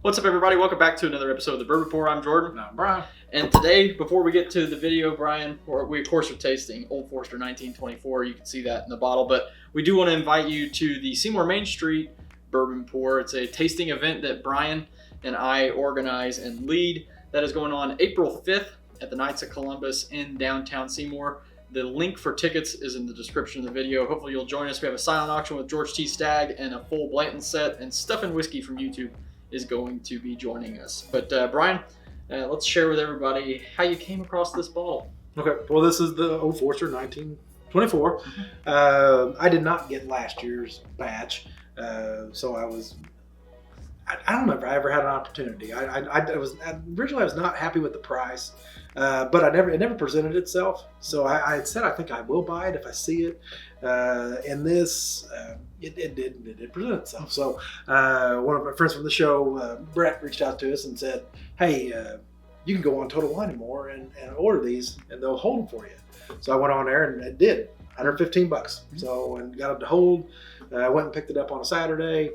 What's up, everybody? Welcome back to another episode of the Bourbon Report. I'm Jordan. And I'm Brian. And today, before we get to the video, Brian, we of course are tasting Old Forester 1924. You can see that in the bottle, but we do want to invite you to the Seymour Main Street Bourbon Pour. It's a tasting event that Brian and I organize and lead. That is going on April 5th at the Knights of Columbus in downtown Seymour. The link for tickets is in the description of the video. Hopefully you'll join us. We have a silent auction with George T. Stagg and a full Blanton set, and Stuff and Whiskey from YouTube is going to be joining us. But Brian, let's share with everybody how you came across this bottle. Okay, well, this is the Old Forester 1924. I did not get last year's batch, so I don't know if I ever had an opportunity. Originally I was not happy with the price, but it never presented itself. So I had said I think I will buy it if I see it, and this it did present itself. So one of my friends from the show, Brett, reached out to us and said, "Hey, you can go on Total Wine & More and order these, and they'll hold them for you." So I went on there and it did $115. So and got them to hold. I went and picked it up on a Saturday.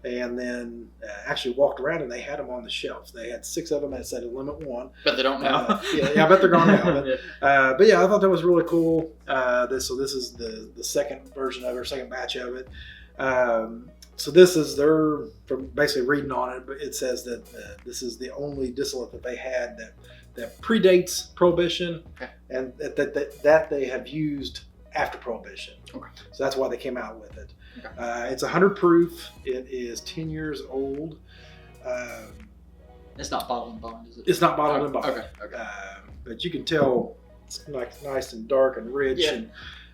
And then actually walked around and they had them on the shelf. They had 6 of them and it said limit 1. But they don't now. Yeah, I bet they're gone now. But yeah, I thought that was really cool. This is the second version of it, or second batch of it. So this is from basically reading on it, but it says that this is the only distillate that they had that predates Prohibition, okay, and that they have used after Prohibition. Okay. So that's why they came out with it. Okay. It's 100 proof. It is 10 years old. It's not bottled and bond, is it? It's not bottled and bond. Okay. But you can tell it's like nice and dark and rich, and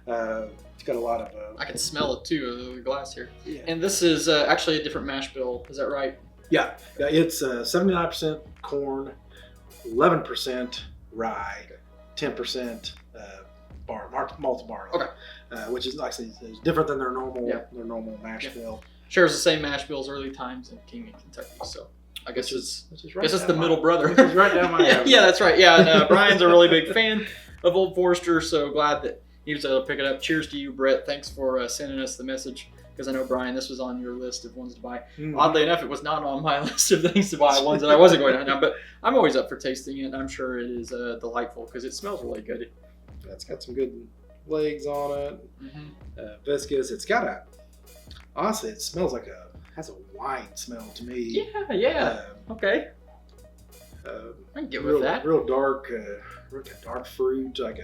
it's got a lot of. I can smell it too, the glass here. Yeah. And this is actually a different mash bill. Is that right? Yeah. It's 79% corn, 11% rye, 10% malted barley. Okay. Which is, like I said, is different than their normal mash bill. Shares the same mash bill as early times in King and Kentucky. So I guess it's the middle brother. Which is right down my alley. Yeah, that's right. Yeah, and Brian's a really big fan of Old Forester, so glad that he was able to pick it up. Cheers to you, Brett. Thanks for sending us the message, because I know, Brian, this was on your list of ones to buy. Mm-hmm. Oddly enough, it was not on my list of things to buy, ones that I wasn't going to now, but I'm always up for tasting it, and I'm sure it is delightful because it smells really good. Yeah, it's got some good legs on it. Mm-hmm. Viscous. It's got honestly, it smells like has a wine smell to me. Yeah. Okay. I can get with that. Real dark, dark fruit, like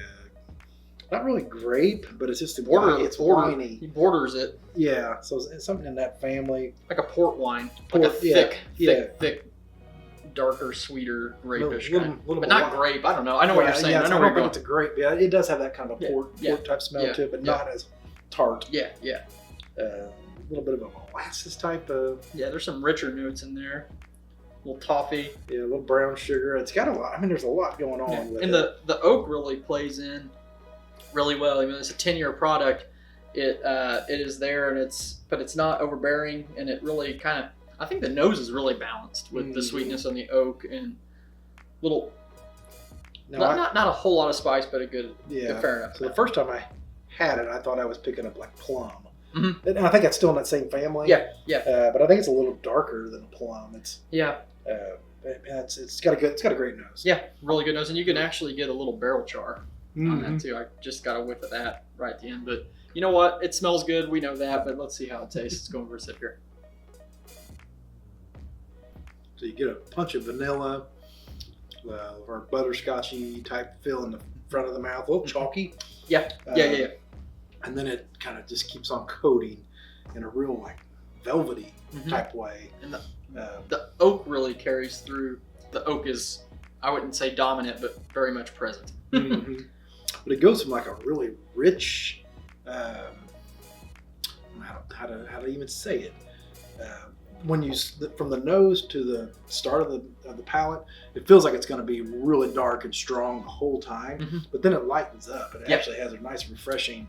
not really grape, but it's just it's winey. He borders it. Yeah, so it's something in that family. Like a port wine. Like a thick, darker, sweeter, grape-ish kind. But not grape. I don't know. I know what you're saying. I know where you're going. It's a grape. Yeah, it does have that kind of a port type smell to it, but not as tart. Yeah. A little bit of a molasses type of. Yeah, there's some richer notes in there. A little toffee. Yeah, a little brown sugar. It's got a lot. I mean, there's a lot going on with it. And the oak really plays in really well. I mean, it's a 10-year product. It is there, and it's not overbearing, and it really kind of. I think the nose is really balanced with the sweetness on the oak and little. Not a whole lot of spice, but a good fair enough. So the first time I had it, I thought I was picking up like plum. Mm-hmm. And I think it's still in that same family. Yeah. But I think it's a little darker than a plum. It's got a great nose. Yeah, really good nose, and you can actually get a little barrel char on that too. I just got a whiff of that right at the end, but you know what? It smells good. We know that, but let's see how it tastes. Let's go over a sip here. So you get a punch of vanilla, or butterscotchy type feel in the front of the mouth, a little chalky. Yeah. And then it kind of just keeps on coating in a real like velvety type way. And the oak really carries through. The oak is, I wouldn't say dominant, but very much present. Mm-hmm. But it goes from like a really rich, how to even say it. When you from the nose to the start of the palate, it feels like it's going to be really dark and strong the whole time, but then it lightens up. It actually has a nice, refreshing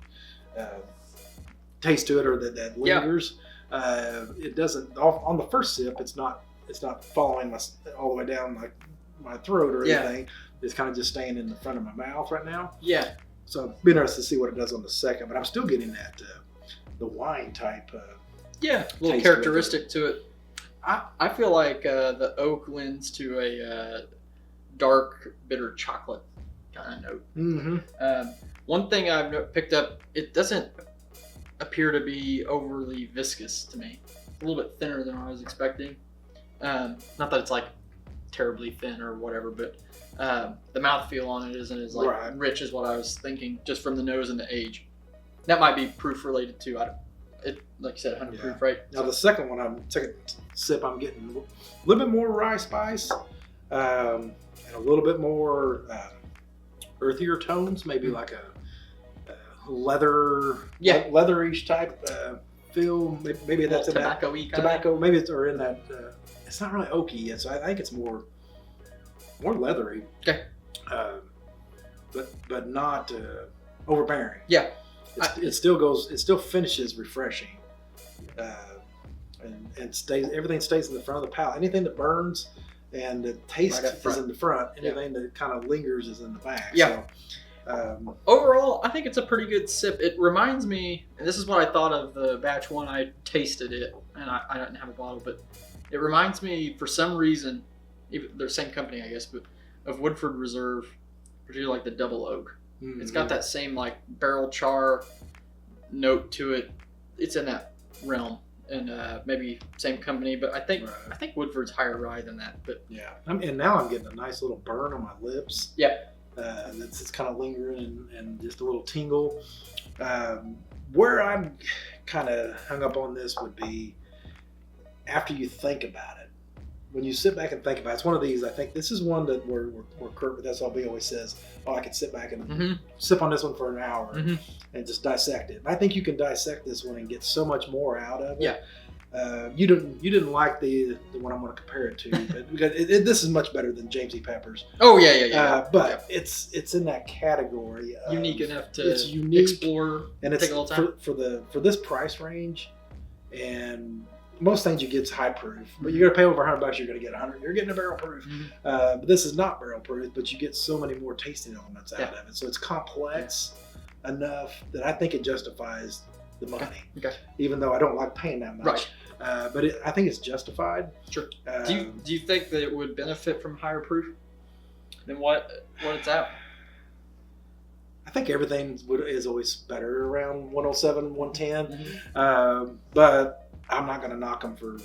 taste to it, or that lingers. It doesn't on the first sip. It's not following all the way down my throat or anything. It's kind of just staying in the front of my mouth right now. Yeah. So I'd be interested to see what it does on the second, but I'm still getting that the wine type. A little characteristic to it. I feel like the oak lends to a dark, bitter chocolate kind of note. Mm-hmm. One thing I've picked up, it doesn't appear to be overly viscous to me. It's a little bit thinner than I was expecting. Not that it's like terribly thin or whatever, but the mouthfeel on it isn't as like rich as what I was thinking, just from the nose and the age. That might be proof related too. Like you said, 100 proof, right? Now the second sip, I'm getting a little bit more rye spice, and a little bit more earthier tones, maybe like a leatherish type feel. Maybe that's in that tobacco. Maybe it's or in that. It's not really oaky yet, so I think it's more leathery. Okay. But not overbearing. Yeah. It still finishes refreshing, and stays. Everything stays in the front of the palate. Anything that burns and the taste is in the front. Anything that kind of lingers is in the back. Yeah. So, overall, I think it's a pretty good sip. It reminds me, and this is what I thought of the batch one. I tasted it, and I didn't have a bottle, but it reminds me, for some reason, even they're the same company, I guess, but of Woodford Reserve, particularly like the double oak. Mm-hmm. It's got that same like barrel char note to it. It's in that realm, and maybe same company, but I think Woodford's higher rye than that. But yeah, and now I'm getting a nice little burn on my lips. Yeah, it's kind of lingering and just a little tingle. Where I'm kind of hung up on this would be after you think about it. When you sit back and think about it, it's one of these. I think this is one that where Kurt with SLB always says, "Oh, I could sit back and sip on this one for an hour and just dissect it." And I think you can dissect this one and get so much more out of it. Yeah. You didn't like the one I'm going to compare it to, but because this is much better than James E. Pepper's. Oh yeah. But it's in that category. Unique enough to explore and it's take a little time for this price range, and most things you get is high proof, but you're gonna pay over $100. You're gonna get 100. You're getting a barrel proof, but this is not barrel proof. But you get so many more tasting elements out of it, so it's complex enough that I think it justifies the money. Okay. Even though I don't like paying that much, but I think it's justified. Sure. Do you think that it would benefit from higher proof than what it's at? I think everything is always better around 107, 110, but I'm not going to knock them for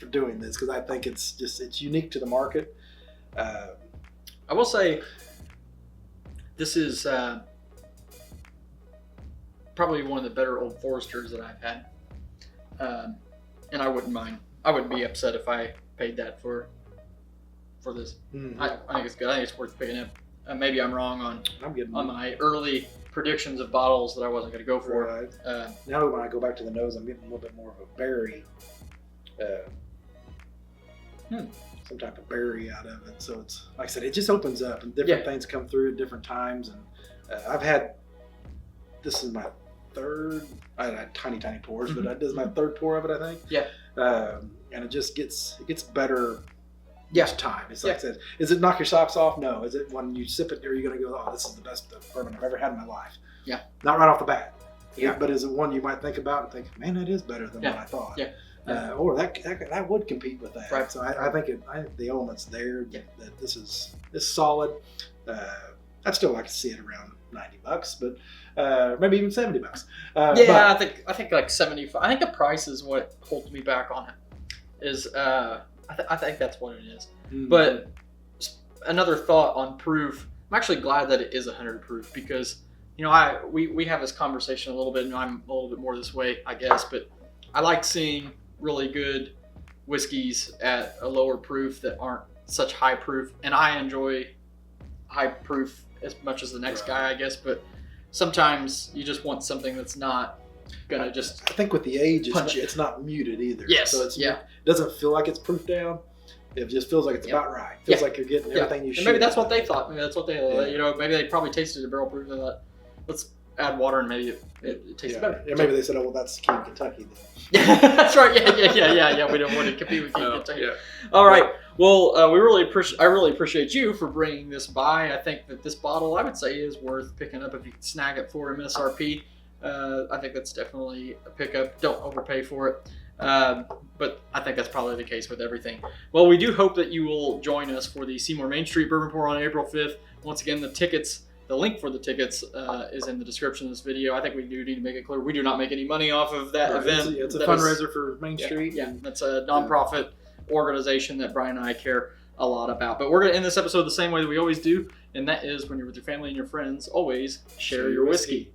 doing this because I think it's unique to the market. I will say this is probably one of the better Old Foresters that I've had, and I wouldn't mind. I wouldn't be upset if I paid that for this. I think it's good. I think it's worth picking up. Maybe I'm wrong on my early predictions of bottles that I wasn't going to go for. Right. Now when I go back to the nose, I'm getting a little bit more of a berry, some type of berry out of it. So it's like I said, it just opens up and different things come through at different times. And I've had this is my third. I had tiny pours, but this is my third pour of it, I think. Yeah. And it just gets better. Each time. It's like I said, is it knock your socks off? No. Is it when you sip it, are you going to go, oh, this is the best bourbon I've ever had in my life? Yeah. Not right off the bat. Yeah. But is it one you might think about and think, man, that is better than what I thought? Yeah. Or that would compete with that. Right. So I think the element's there. Yeah. That this is solid. I'd still like to see it around $90, but maybe even $70. I think like 75. I think the price is what holds me back on it. Is I think that's what it is. But another thought on proof, I'm actually glad that it is 100 proof because, we have this conversation a little bit, and I'm a little bit more this way, I guess, but I like seeing really good whiskeys at a lower proof that aren't such high proof, and I enjoy high proof as much as the next guy, I guess, but sometimes you just want something that's not gonna just I think with the age it's not muted either. Yes. So it doesn't feel like it's proof down. It just feels like it's about right. It feels like you're getting everything you should. Maybe that's what they thought. Maybe that's what they maybe they probably tasted a barrel proof and thought, let's add water and maybe it tastes better. Yeah, maybe they said, oh well, that's King Kentucky then. That's right. Yeah. We don't want to compete with King Kentucky. Yeah. All right. Well, I really appreciate you for bringing this by. I think that this bottle, I would say, is worth picking up if you can snag it for MSRP. I think that's definitely a pickup. Don't overpay for it. But I think that's probably the case with everything. Well, we do hope that you will join us for the Seymour Main Street Bourbon Pour on April 5th. Once again, the link for the tickets is in the description of this video. I think we do need to make it clear we do not make any money off of that event. It's a fundraiser for Main Street. Yeah, that's a nonprofit organization that Brian and I care a lot about. But we're going to end this episode the same way that we always do, and that is when you're with your family and your friends, always share your whiskey.